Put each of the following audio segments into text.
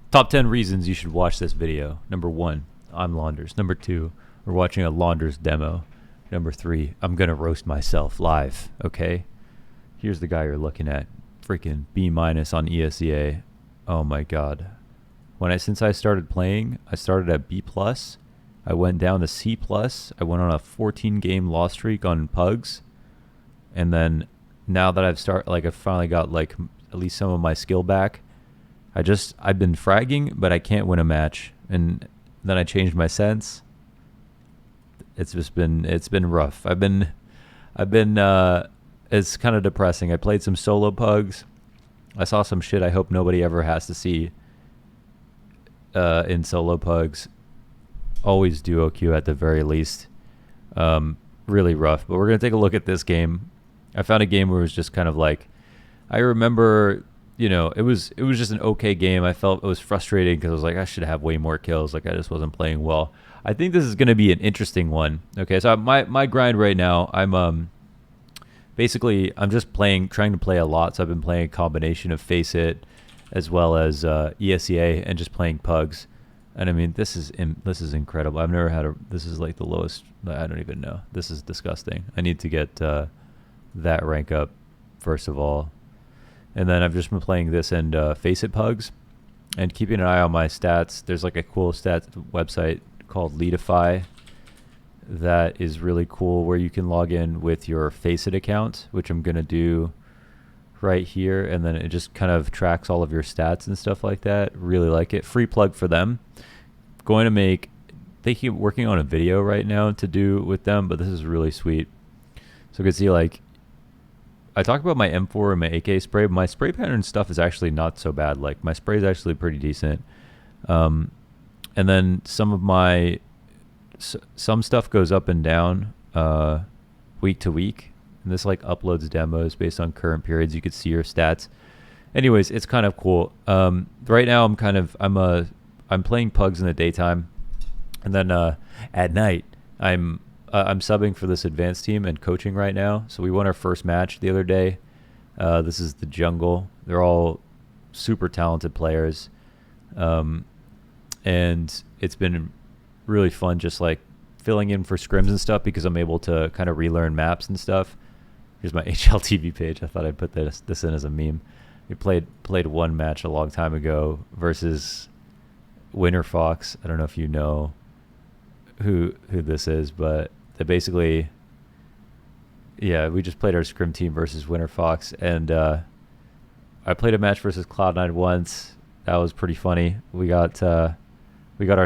Top 10 reasons you should watch this video. Number 1, I'm Launders. Number 2, we're watching a Launders demo. Number 3, I'm going to roast myself live, okay? Here's the guy you're looking at. Freaking B- on ESEA. Oh my god. Since I started playing, I started at B+. I went down to C+. I went on a 14-game loss streak on Pugs. And then now that I've finally got like at least some of my skill back. I've been fragging, but I can't win a match. And then I changed my sense. It's been rough. It's kind of depressing. I played some solo Pugs. I saw some shit I hope nobody ever has to see in solo Pugs. Always duo queue at the very least. Really rough. But we're going to take a look at this game. I found a game where it was just kind of like, I remember, it was just an okay game. I felt it was frustrating because I was like, I should have way more kills. Like I just wasn't playing well. I think this is going to be an interesting one. Okay, so my grind right now, I'm just trying to play a lot. So I've been playing a combination of Face It as well as ESEA and just playing Pugs. And I mean, this is incredible. I've never had this is like the lowest. I don't even know. This is disgusting. I need to get that rank up first of all. And then I've just been playing this and Face It Pugs and keeping an eye on my stats. There's like a cool stats website called Leadify that is really cool where you can log in with your Face It account, which I'm going to do right here. And then it just kind of tracks all of your stats and stuff like that. Really like it. Free plug for them. They keep working on a video right now to do with them, but this is really sweet. So you can see like, I talk about my M4 and my AK spray. But my spray pattern stuff is actually not so bad. Like my spray is actually pretty decent. And then some stuff goes up and down week to week. And this like uploads demos based on current periods. You could see your stats. Anyways, it's kind of cool. Right now I'm playing Pugs in the daytime, and then at night I'm subbing for this advanced team and coaching right now. So we won our first match the other day. This is the jungle. They're all super talented players. And it's been really fun just like filling in for scrims and stuff because I'm able to kind of relearn maps and stuff. Here's my HLTV page. I thought I'd put this in as a meme. We played one match a long time ago versus Winter Fox. I don't know if you know who this is, but they basically, we just played our scrim team versus Winter Fox, and I played a match versus Cloud9 once. That was pretty funny. We got we got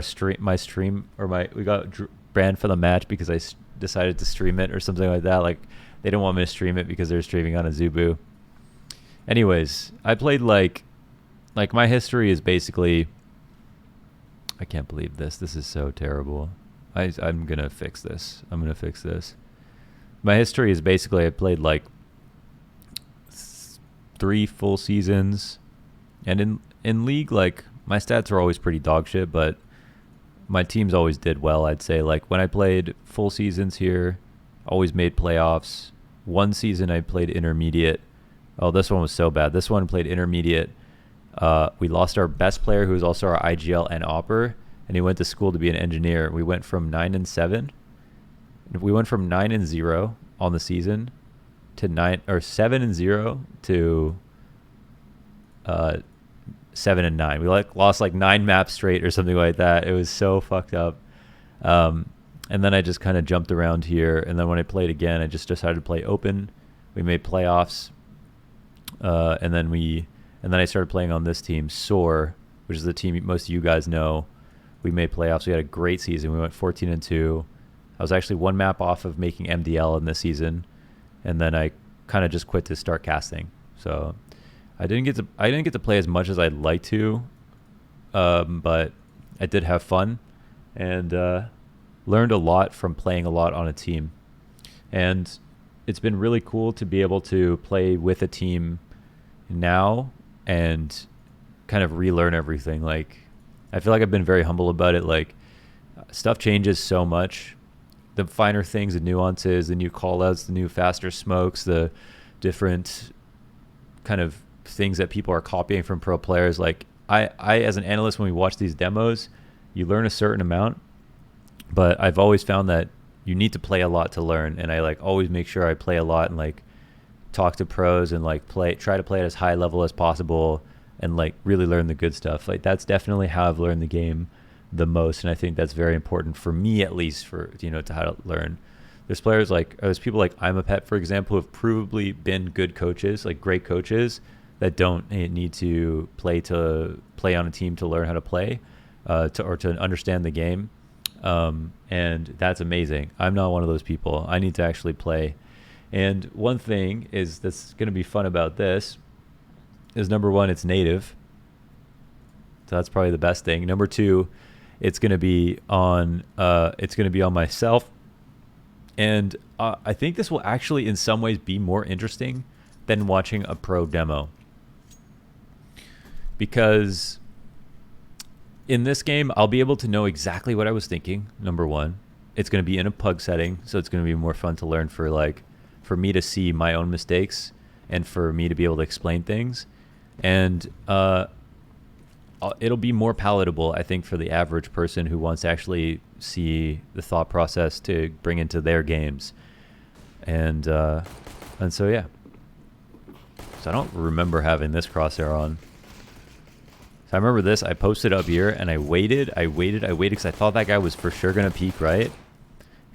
banned for the match because I decided to stream it or something like that. Like they didn't want me to stream it because they're streaming on a Zubu. Anyways, I played like my history is basically, I can't believe this. This is so terrible. I'm going to fix this. My history is basically I played like 3 full seasons. And in league, like my stats are always pretty dog shit, but my teams always did well, I'd say. Like when I played full seasons here, always made playoffs. One season I played intermediate. Oh, this one was so bad. This one played intermediate. We lost our best player, who was also our IGL and Opper, and he went to school to be an engineer. We went from 9-7. We went from 9-0 on the season to 7-0 to 7-9. We lost like 9 maps straight or something like that. It was so fucked up. And then I just kind of jumped around here. And then when I played again, I just decided to play open. We made playoffs. And then I started playing on this team, Soar, which is the team most of you guys know. We made playoffs. We had a great season. We went 14-2. I was actually 1 map off of making MDL in this season, and then I kind of just quit to start casting. So I didn't get to play as much as I'd like to, but I did have fun and learned a lot from playing a lot on a team. And it's been really cool to be able to play with a team now and kind of relearn everything. Like I feel like I've been very humble about it. Like stuff changes so much. The finer things, the nuances, the new callouts, the new faster smokes, the different kind of things that people are copying from pro players. Like I as an analyst, when we watch these demos, you learn a certain amount, but I've always found that you need to play a lot to learn. And I like always make sure I play a lot and like talk to pros and like try to play at as high level as possible and like really learn the good stuff. Like that's definitely how I've learned the game the most. And I think that's very important for me, at least for, you know, to how to learn. There's people like I'm a Pet, for example, who have provably been good coaches, like great coaches that don't need to play on a team to learn how to play, or to understand the game. And that's amazing. I'm not one of those people. I need to actually play. And one thing is that's going to be fun about this is, number one, it's native. So that's probably the best thing. Number two, it's going to be on myself. And I think this will actually in some ways be more interesting than watching a pro demo. Because in this game, I'll be able to know exactly what I was thinking, number one. It's going to be in a pug setting, so it's going to be more fun to learn for me to see my own mistakes and for me to be able to explain things. And it'll be more palatable, I think, for the average person who wants to actually see the thought process to bring into their games. And so, yeah. So I don't remember having this crosshair on. So I remember this. I posted up here and I waited because I thought that guy was for sure going to peek right.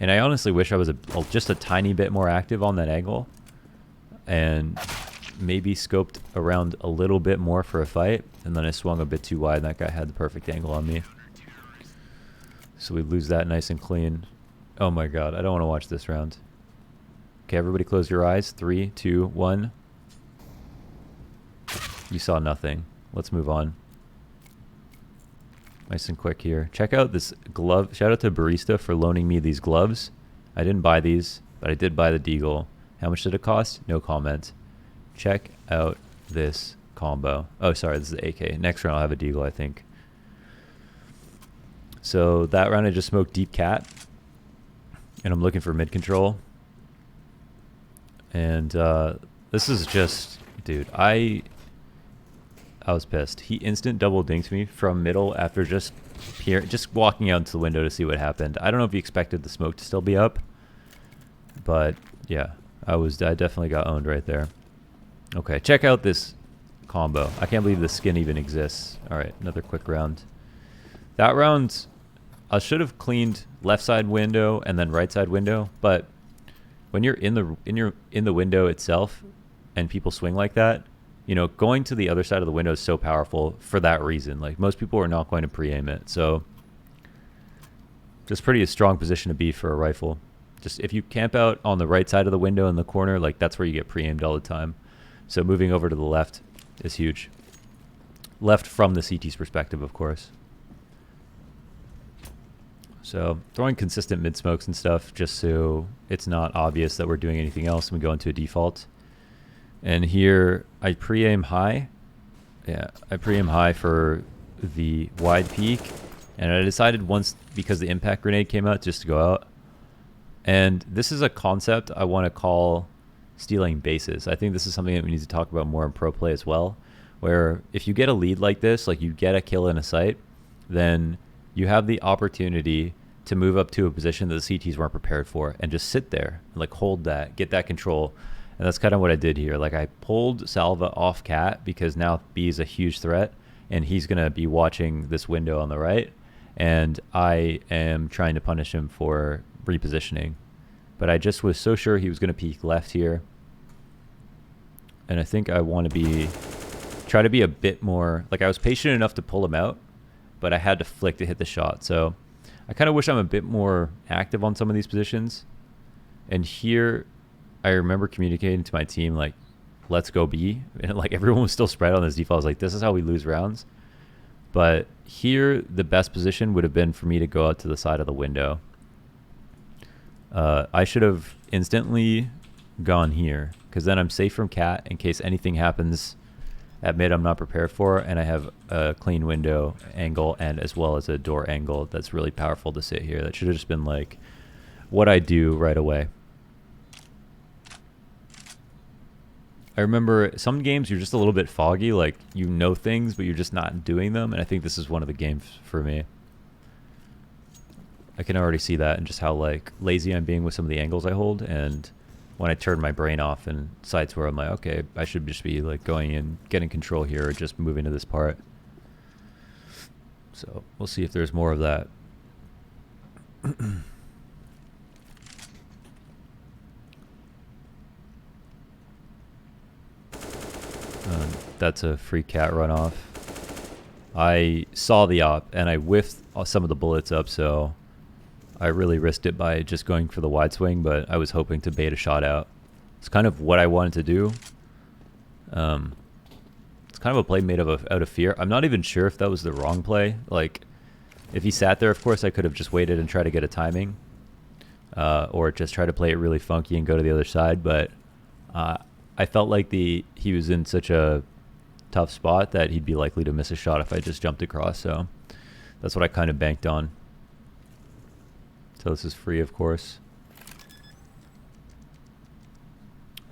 And I honestly wish I was just a tiny bit more active on that angle and maybe scoped around a little bit more for a fight. And then I swung a bit too wide and that guy had the perfect angle on me. So we lose that nice and clean. Oh my God, I don't want to watch this round. Okay, everybody close your eyes. 3, 2, 1. You saw nothing. Let's move on. Nice and quick here. Check out this glove. Shout out to Barista for loaning me these gloves. I didn't buy these, but I did buy the Deagle. How much did it cost? No comment. Check out this combo. Oh, sorry, this is the AK. Next round I'll have a Deagle, I think. So that round I just smoked Deep Cat. And I'm looking for mid control. And this is just, dude, I was pissed. He instant double dinked me from middle after just walking out into the window to see what happened. I don't know if he expected the smoke to still be up, but yeah, I definitely got owned right there. Okay, check out this combo. I can't believe the skin even exists. All right, another quick round. That round, I should have cleaned left side window and then right side window, but when you're in the window itself and people swing like that, you know, going to the other side of the window is so powerful for that reason. Like, most people are not going to pre-aim it. So just pretty a strong position to be for a rifle. Just if you camp out on the right side of the window in the corner, like that's where you get pre-aimed all the time. So moving over to the left is huge. Left from the CT's perspective, of course. So throwing consistent mid smokes and stuff just so it's not obvious that we're doing anything else when we go into a default. And here I pre-aim high. Yeah, I pre-aim high for the wide peak. And I decided once, because the impact grenade came out, just to go out. And this is a concept I want to call stealing bases. I think this is something that we need to talk about more in pro play as well, where if you get a lead like this, like you get a kill in a site, then you have the opportunity to move up to a position that the CTs weren't prepared for and just sit there and like hold that, get that control. And that's kind of what I did here. Like I pulled Salva off Cat because now B is a huge threat and he's going to be watching this window on the right. And I am trying to punish him for repositioning. But I just was so sure he was going to peek left here. And I think I want to try to be a bit more, like I was patient enough to pull him out, but I had to flick to hit the shot. So I kind of wish I'm a bit more active on some of these positions. And here I remember communicating to my team, like, let's go B. And like everyone was still spread on this default. I was like, this is how we lose rounds. But here, the best position would have been for me to go out to the side of the window. I should have instantly gone here because then I'm safe from Cat in case anything happens at mid I'm not prepared for. And I have a clean window angle and as well as a door angle that's really powerful to sit here. That should have just been like what I do right away. I remember some games you're just a little bit foggy, like you know things, but you're just not doing them. And I think this is one of the games for me. I can already see that and just how like lazy I'm being with some of the angles I hold. And when I turn my brain off in sites where I'm like, okay, I should just be like going in, getting control here, or just moving to this part. So we'll see if there's more of that. That's a free cat runoff. I saw the op and I whiffed some of the bullets up, so I really risked it by just going for the wide swing, but I was hoping to bait a shot out. It's kind of what I wanted to do. It's kind of a play made out of fear. I'm not even sure if that was the wrong play. Like, if he sat there, of course, I could have just waited and tried to get a timing. Or just try to play it really funky and go to the other side, but I felt like he was in such a tough spot that he'd be likely to miss a shot if I just jumped across, so that's what I kind of banked on. So this is free, of course.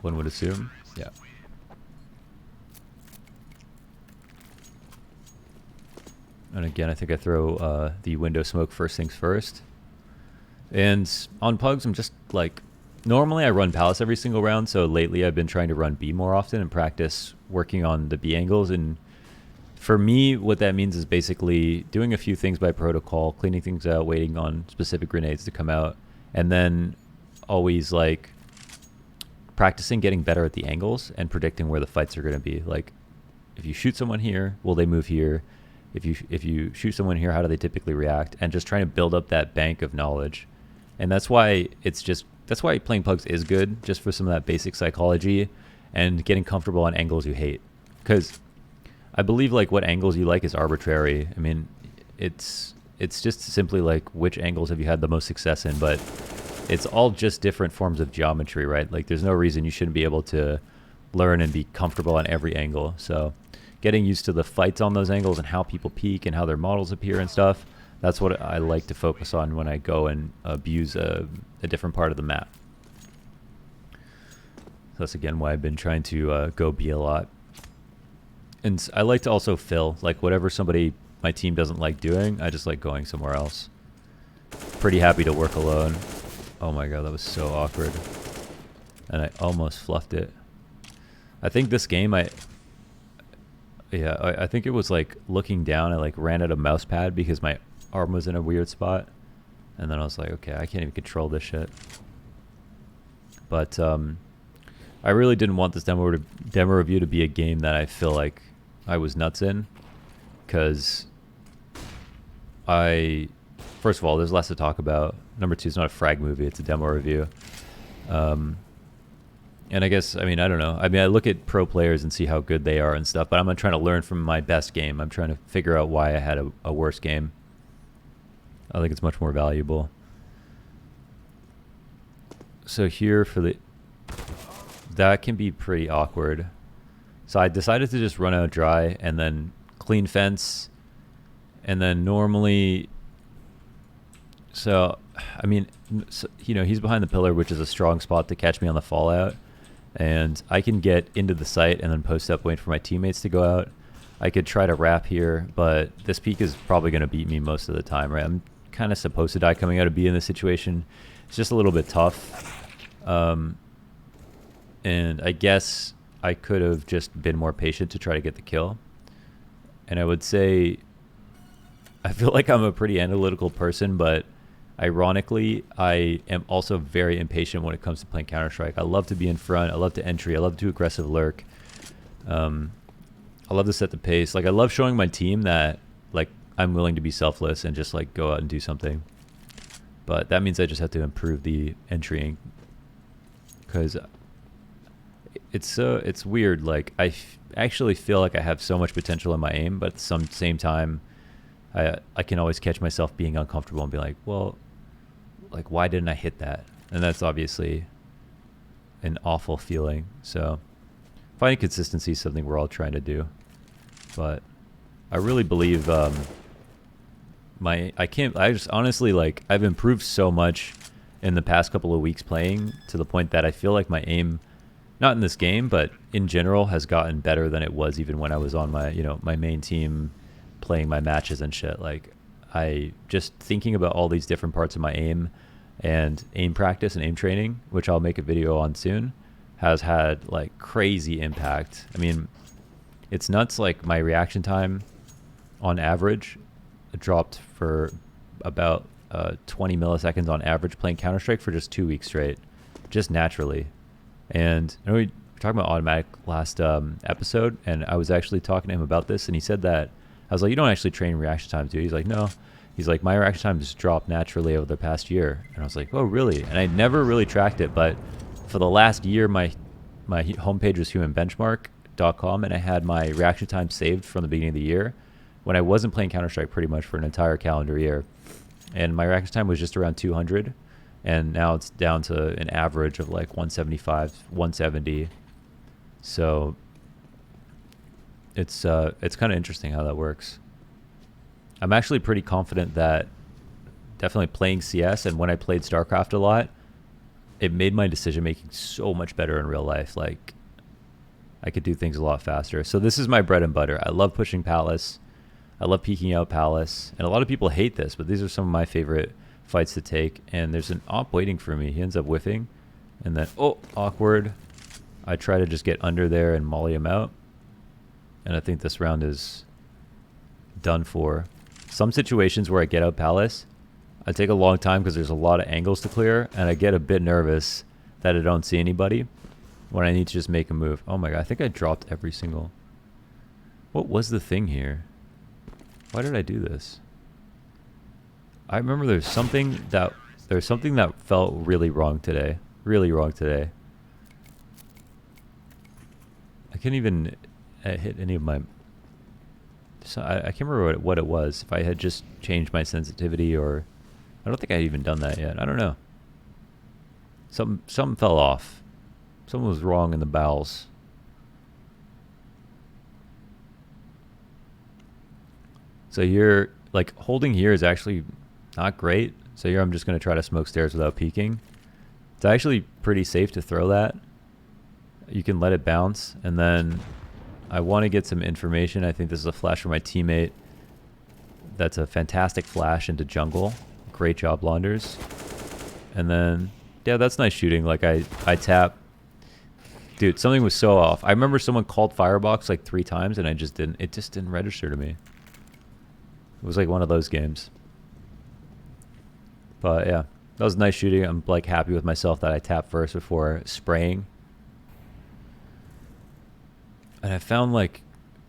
One would assume. Yeah. And again, I think I throw the window smoke first things first. And on pugs, I'm just like, normally I run palace every single round, so lately I've been trying to run B more often and practice working on the B angles. And for me, what that means is basically doing a few things by protocol, cleaning things out, waiting on specific grenades to come out, and then always like practicing getting better at the angles and predicting where the fights are going to be. Like, if you shoot someone here, will they move here? If you shoot someone here, how do they typically react? And just trying to build up that bank of knowledge. And that's why playing pugs is good, just for some of that basic psychology and getting comfortable on angles you hate. Because I believe like what angles you like is arbitrary. I mean, it's just simply like which angles have you had the most success in, but it's all just different forms of geometry, right? Like there's no reason you shouldn't be able to learn and be comfortable on every angle. So getting used to the fights on those angles and how people peek and how their models appear and stuff, that's what I like to focus on when I go and abuse a different part of the map. So that's again why I've been trying to go B a lot. And I like to also fill, like whatever my team doesn't like doing, I just like going somewhere else. Pretty happy to work alone. Oh my god, that was so awkward. And I almost fluffed it. I think this game, I think it was like looking down, I like ran out of mouse pad because my arm was in a weird spot. And then I was like, okay, I can't even control this shit. But I really didn't want this demo review to be a game that I feel like I was nuts in. Because first of all, there's less to talk about. Number two, it's not a frag movie, it's a demo review. And I guess, I mean, I don't know. I mean, I look at pro players and see how good they are and stuff, but I'm not trying to learn from my best game. I'm trying to figure out why I had a worse game. I think it's much more valuable. So here that can be pretty awkward. So I decided to just run out dry and then clean fence. And then normally, so, I mean, so, you know, he's behind the pillar, which is a strong spot to catch me on the fallout. And I can get into the site and then post up, wait for my teammates to go out. I could try to wrap here, but this peak is probably going to beat me most of the time, right? I'm kind of supposed to die coming out of B in this situation. It's just a little bit tough. And I guess I could have just been more patient to try to get the kill. And I would say, I feel like I'm a pretty analytical person, but ironically, I am also very impatient when it comes to playing Counter-Strike. I love to be in front. I love to entry. I love to do aggressive lurk. I love to set the pace. Like, I love showing my team that, like, I'm willing to be selfless and just, like, go out and do something. But that means I just have to improve the entrying. Because it's weird. Like, I actually feel like I have so much potential in my aim, but at the same time, I can always catch myself being uncomfortable and be like, well, like, why didn't I hit that? And that's obviously an awful feeling. So finding consistency is something we're all trying to do. But I really believe I just honestly, like, I've improved so much in the past couple of weeks playing to the point that I feel like my aim not in this game, but in general has gotten better than it was even when I was on my, my main team playing my matches and shit. Like I just thinking about all these different parts of my aim and aim practice and aim training, which I'll make a video on soon, has had like crazy impact. I mean, it's nuts. Like my reaction time on average dropped for about 20 milliseconds on average playing Counter-Strike for just 2 weeks straight, just naturally. And I know we were talking about automatic last episode, and I was actually talking to him about this, and he said that, I was like, you don't actually train reaction times, do you? He's like, no. He's like, my reaction time just dropped naturally over the past year. And I was like, oh, really? And I never really tracked it, but for the last year, my homepage was humanbenchmark.com, and I had my reaction time saved from the beginning of the year when I wasn't playing Counter-Strike pretty much for an entire calendar year. And my reaction time was just around 200, and now it's down to an average of like 175, 170. So it's kind of interesting how that works. I'm actually pretty confident that definitely playing CS, and when I played StarCraft a lot, it made my decision making so much better in real life. Like I could do things a lot faster. So this is my bread and butter. I love pushing Palace. I love peeking out Palace. And a lot of people hate this, but these are some of my favorite fights to take. And there's an op waiting for me. He ends up whiffing. And then, oh, awkward. I try to just get under there and molly him out. And I think this round is done for. Some situations where I get out Palace, I take a long time because there's a lot of angles to clear. And I get a bit nervous that I don't see anybody when I need to just make a move. Oh my God, I think I dropped every single... What was the thing here? Why did I do this? I remember there's something that felt really wrong today. Really wrong today. I can't even hit any of my... So I can't remember what it was. If I had just changed my sensitivity, or... I don't think I had even done that yet. I don't know. Something fell off. Something was wrong in the bowels. So here, like, holding here is actually not great. So here I'm just going to try to smoke stairs without peeking. It's actually pretty safe to throw that. You can let it bounce, and then I want to get some information. I think this is a flash from my teammate. That's a fantastic flash into jungle. Great job, Launders. And then, yeah, that's nice shooting. Like, I tap. Dude, something was so off. I remember someone called Firebox like 3 times, and it just didn't register to me. It was like one of those games. But yeah, that was nice shooting. I'm like happy with myself that I tapped first before spraying. And I found like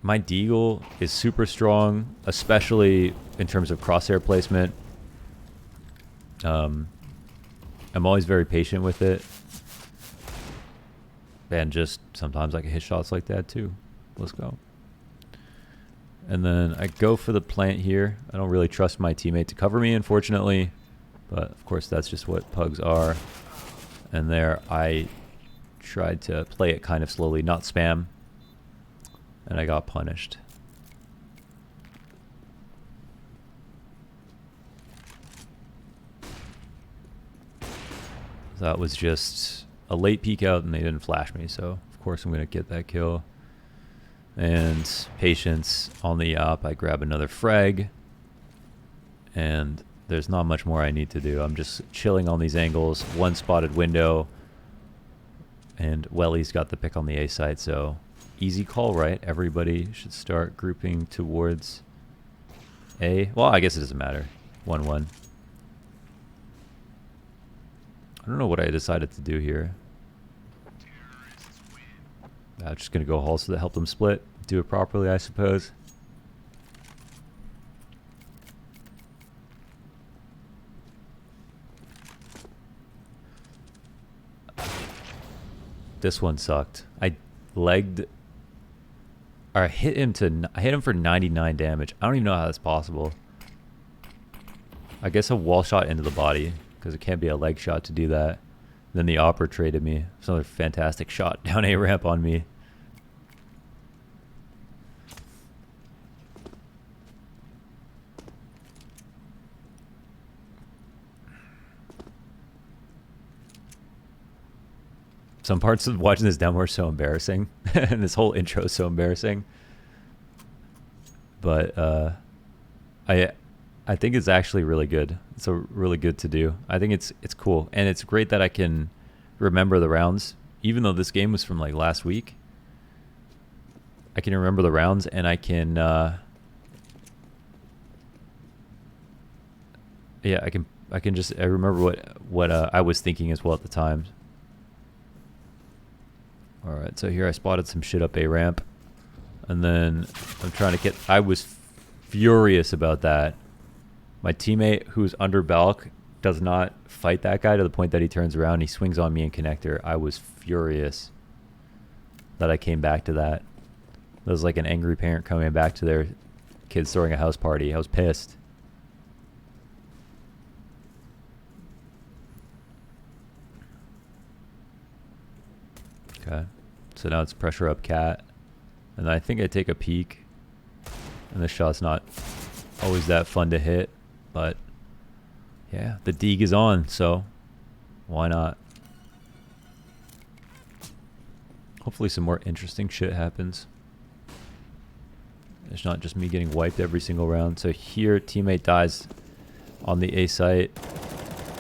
my deagle is super strong, especially in terms of crosshair placement. I'm always very patient with it. And just sometimes I can hit shots like that too. Let's go. And then I go for the plant here. I don't really trust my teammate to cover me, unfortunately. But, of course, that's just what pugs are. And there I tried to play it kind of slowly, not spam. And I got punished. That was just a late peek out, and they didn't flash me. So, of course, I'm going to get that kill. And patience on the op. I grab another frag, and there's not much more I need to do. I'm just chilling on these angles. One spotted window, and Welly's got the pick on the A side, so easy call, right? Everybody should start grouping towards A. Well, I guess it doesn't matter. 1-1. I don't know what I decided to do here. I'm just going to go halls to help them split. Do it properly, I suppose. This one sucked. I legged... Or I hit him for 99 damage. I don't even know how that's possible. I guess a wall shot into the body, because it can't be a leg shot to do that. Then the opera traded me. It's another fantastic shot down A ramp on me. Some parts of watching this demo are so embarrassing, and this whole intro is so embarrassing. But I think it's actually really good. It's a really good to do. I think it's cool, and it's great that I can remember the rounds, even though this game was from like last week. I can remember the rounds, and I can yeah, I can just remember what I was thinking as well at the time. All right, so here I spotted some shit up A ramp, and then I'm trying to get. I was furious about that. My teammate, who's under Balk, does not fight that guy to the point that he turns around. He swings on me in connector. I was furious that I came back to that. It was like an angry parent coming back to their kids throwing a house party. I was pissed. Okay, so now it's pressure up cat, and I think I take a peek, and the shot's not always that fun to hit, but yeah, the Deeg is on, so why not? Hopefully some more interesting shit happens. It's not just me getting wiped every single round. So here, teammate dies on the A site,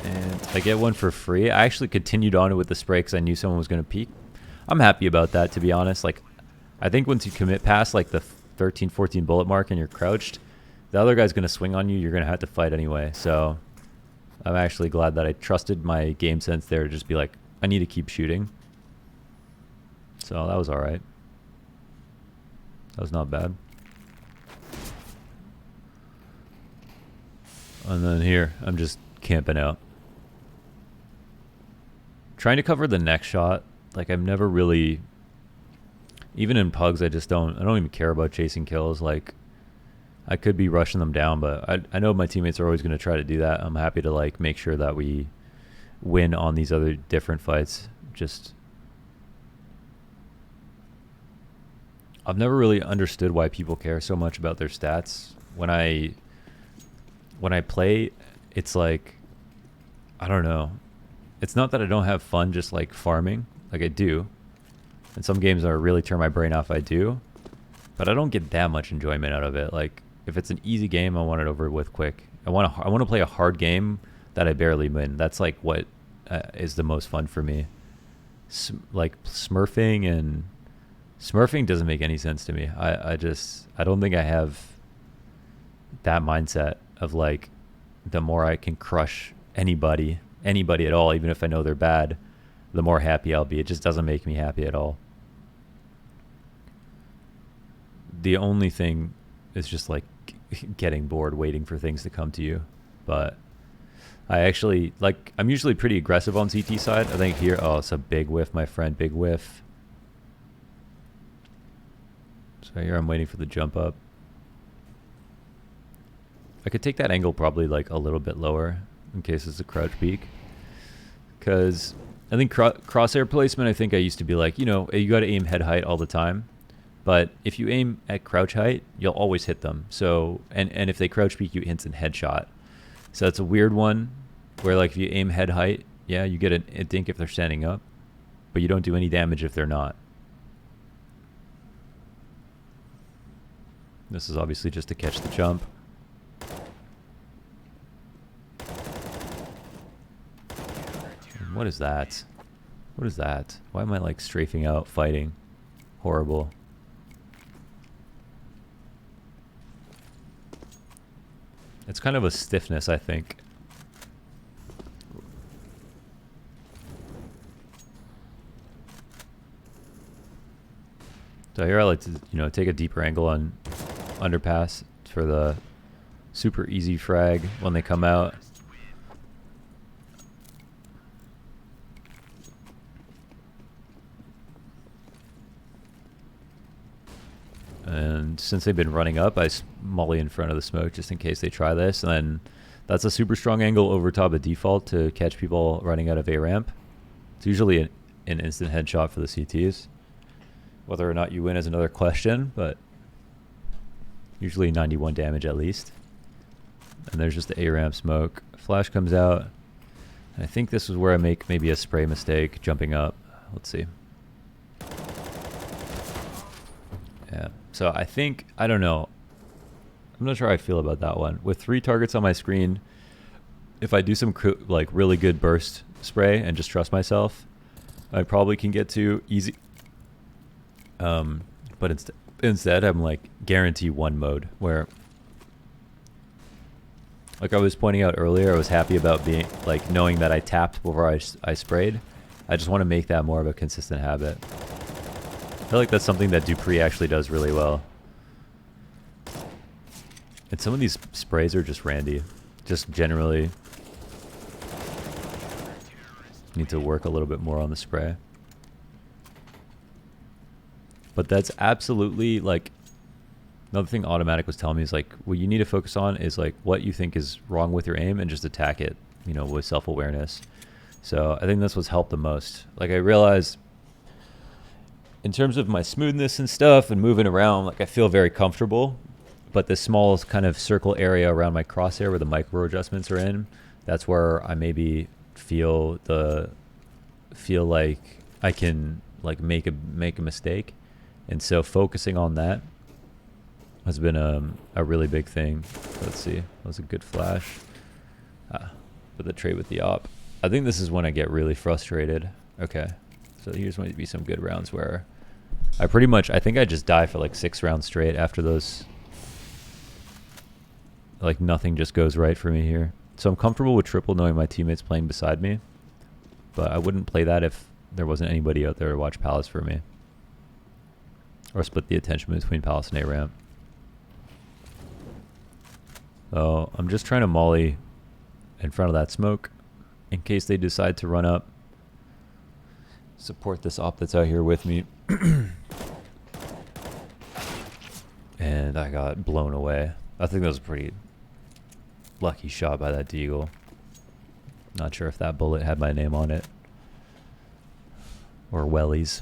and I get one for free. I actually continued on with the spray because I knew someone was going to peek. I'm happy about that, to be honest. Like, I think once you commit past like the 13, 14 bullet mark and you're crouched, the other guy's going to swing on you. You're going to have to fight anyway. So I'm actually glad that I trusted my game sense there to just be like, I need to keep shooting. So that was all right. That was not bad. And then here, I'm just camping out. Trying to cover the next shot. Like, I've never really, even in pugs, I don't even care about chasing kills. Like, I could be rushing them down, but I know my teammates are always going to try to do that. I'm happy to like make sure that we win on these other different fights. Just, I've never really understood why people care so much about their stats. When I play, it's like, I don't know. It's not that I don't have fun just like farming. Like, I do. And some games are really turn my brain off, I do. But I don't get that much enjoyment out of it. Like, if it's an easy game, I want it over with quick. I want to play a hard game that I barely win. That's like what is the most fun for me. Like smurfing doesn't make any sense to me. I don't think I have that mindset of like, the more I can crush anybody at all, even if I know they're bad, the more happy I'll be. It just doesn't make me happy at all. The only thing is just like getting bored waiting for things to come to you. But I actually, like, I'm usually pretty aggressive on CT side. I think here, oh, it's a big whiff, my friend, big whiff. So here I'm waiting for the jump up. I could take that angle probably like a little bit lower in case it's a crouch peak. Because I think crosshair placement, I think I used to be like, you know, you got to aim head height all the time. But if you aim at crouch height, you'll always hit them. So, and if they crouch peek, you instant headshot. So that's a weird one where like if you aim head height, yeah, you get a dink if they're standing up, but you don't do any damage if they're not. This is obviously just to catch the jump. What is that? What is that? Why am I like strafing out, fighting? Horrible. It's kind of a stiffness, I think. So here I like to, you know, take a deeper angle on underpass for the super easy frag when they come out. And since they've been running up, I molly in front of the smoke just in case they try this. And then that's a super strong angle over top of default to catch people running out of A ramp. It's usually an instant headshot for the CTs. Whether or not you win is another question, but usually 91 damage at least. And there's just the A ramp smoke. Flash comes out. I think this is where I make maybe a spray mistake jumping up. let's see. Yeah, so I don't know. I'm not sure how I feel about that one. With 3 targets on my screen, if I do some like really good burst spray and just trust myself, I probably can get to easy. But instead I'm like guarantee 1 mode where, like I was pointing out earlier, I was happy about being like knowing that I tapped before I sprayed. I just want to make that more of a consistent habit. I feel like that's something that Dupree actually does really well. And some of these sprays are just randy. Just generally need to work a little bit more on the spray. But that's absolutely like another thing Automatic was telling me is like what you need to focus on is like what you think is wrong with your aim and just attack it, you know, with self-awareness. So I think that's what's helped the most. Like I realized in terms of my smoothness and stuff and moving around, like I feel very comfortable. But the small kind of circle area around my crosshair where the micro adjustments are in, that's where I maybe feel like I can like make a mistake. And so focusing on that has been a really big thing. Let's see. That was a good flash. But the trade with the op. I think this is when I get really frustrated. Okay. So here's going to be some good rounds where I think I just die for like 6 rounds straight after those. Like nothing just goes right for me here. So I'm comfortable with triple knowing my teammates playing beside me. But I wouldn't play that if there wasn't anybody out there to watch Palace for me. Or split the attention between Palace and A-Ramp. So I'm just trying to molly in front of that smoke in case they decide to run up. Support this op that's out here with me. And I got blown away. I think that was a pretty lucky shot by that Deagle. Not sure if that bullet had my name on it. Or Wellies.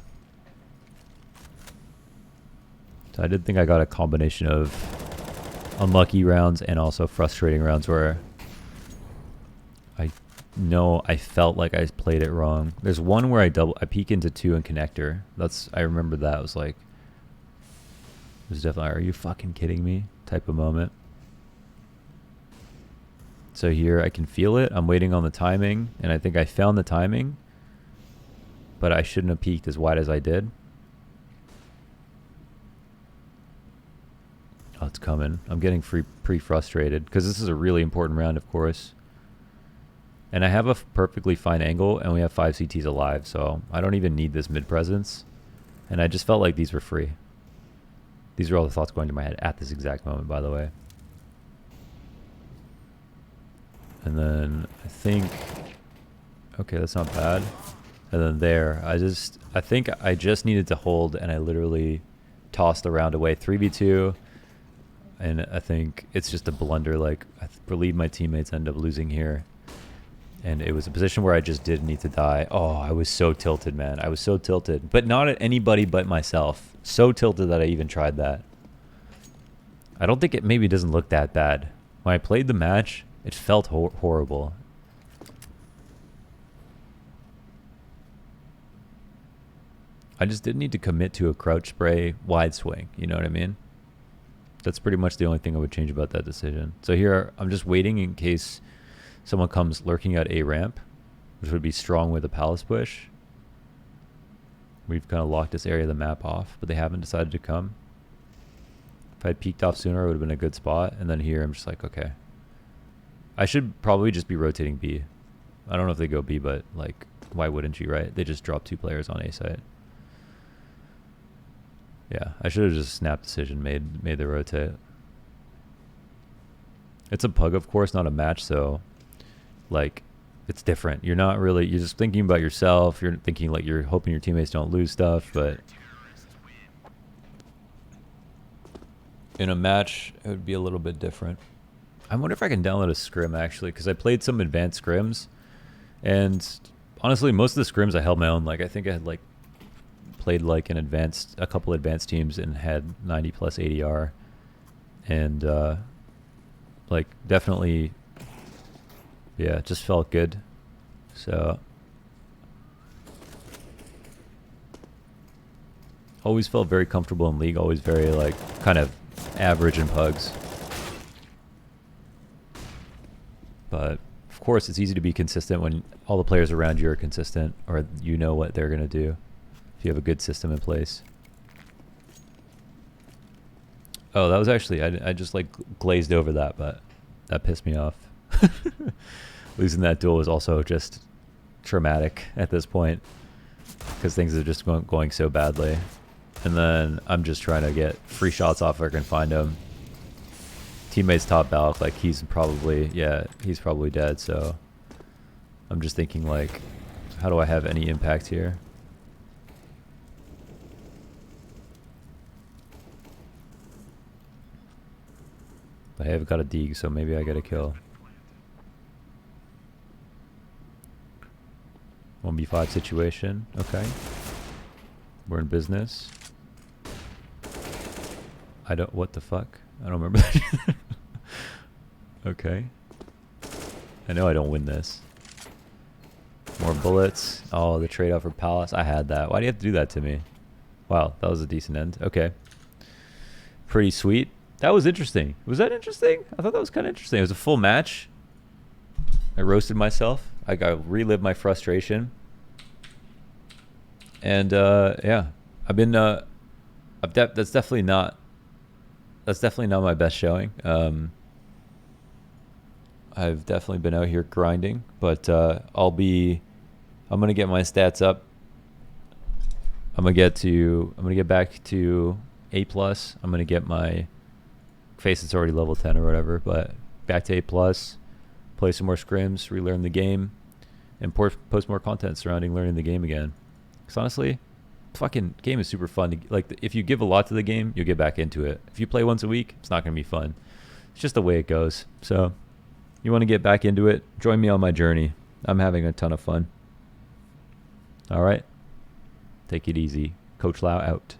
So I did think I got a combination of unlucky rounds and also frustrating rounds where I know I felt like I played it wrong. There's one where I peek into 2 and connector. I remember that. It was like, it was definitely, are you fucking kidding me? Type of moment. So here I can feel it. I'm waiting on the timing, and I think I found the timing, but I shouldn't have peeked as wide as I did. Oh, it's coming. I'm getting pretty frustrated because this is a really important round, of course. And I have a perfectly fine angle, and we have 5 CTs alive, so I don't even need this mid presence. And I just felt like these were free. These are all the thoughts going to my head at this exact moment, by the way. And then I think, okay, that's not bad. And then there, I think I just needed to hold, and I literally tossed the round away. 3v2, and I think it's just a blunder. Like, I believe my teammates end up losing here. And it was a position where I just did need to die. Oh, I was so tilted, man. I was so tilted. But not at anybody but myself. So tilted that I even tried that. I don't think it maybe doesn't look that bad. When I played the match, it felt horrible. I just didn't need to commit to a crouch spray wide swing. You know what I mean? That's pretty much the only thing I would change about that decision. So here, I'm just waiting in case someone comes lurking at A ramp, which would be strong with a Palace push. We've kind of locked this area of the map off, but they haven't decided to come. If I had peeked off sooner, it would have been a good spot. And then here, I'm just like, okay. I should probably just be rotating B. I don't know if they go B, but like, why wouldn't you, right? They just dropped 2 players on A site. Yeah, I should have just snapped decision, made the rotate. It's a pug, of course, not a match, so like it's different. You're just thinking about yourself. You're thinking like you're hoping your teammates don't lose stuff, but in a match, it would be a little bit different. I wonder if I can download a scrim actually, because I played some advanced scrims, and honestly, most of the scrims I held my own. Like I think I had like played like a couple advanced teams and had 90 plus ADR, and like definitely, yeah, it just felt good. So Always felt very comfortable in League. Always very like kind of average in pugs. But of course, it's easy to be consistent when all the players around you are consistent, or you know what they're gonna do if you have a good system in place. Oh, that was actually I just like glazed over that, but that pissed me off. Losing that duel was also just traumatic at this point because things are just going so badly. And then I'm just trying to get free shots off if I can find him. Teammates top Balk, like he's probably dead, so I'm just thinking like, how do I have any impact here? But hey, I've got a dig, so maybe I get a kill. 1v5 situation, okay. We're in business. What the fuck? I don't remember that. Okay. I know I don't win this. More bullets. Oh, the trade-off for Palace. I had that. Why do you have to do that to me? Wow, that was a decent end. Okay. Pretty sweet. That was interesting. Was that interesting? I thought that was kind of interesting. It was a full match. I roasted myself. I relived my frustration. And yeah, I've been that's definitely not my best showing. I've definitely been out here grinding, but I'm gonna get my stats up. I'm gonna get back to A+. I'm gonna get my face, it's already level 10 or whatever, but back to A+, play some more scrims, relearn the game, and post more content surrounding learning the game again. Because honestly, fucking game is super fun. Like, if you give a lot to the game, you'll get back into it. If you play once a week, it's not going to be fun. It's just the way it goes. So, you want to get back into it, join me on my journey. I'm having a ton of fun. All right. Take it easy. Coach Lau out.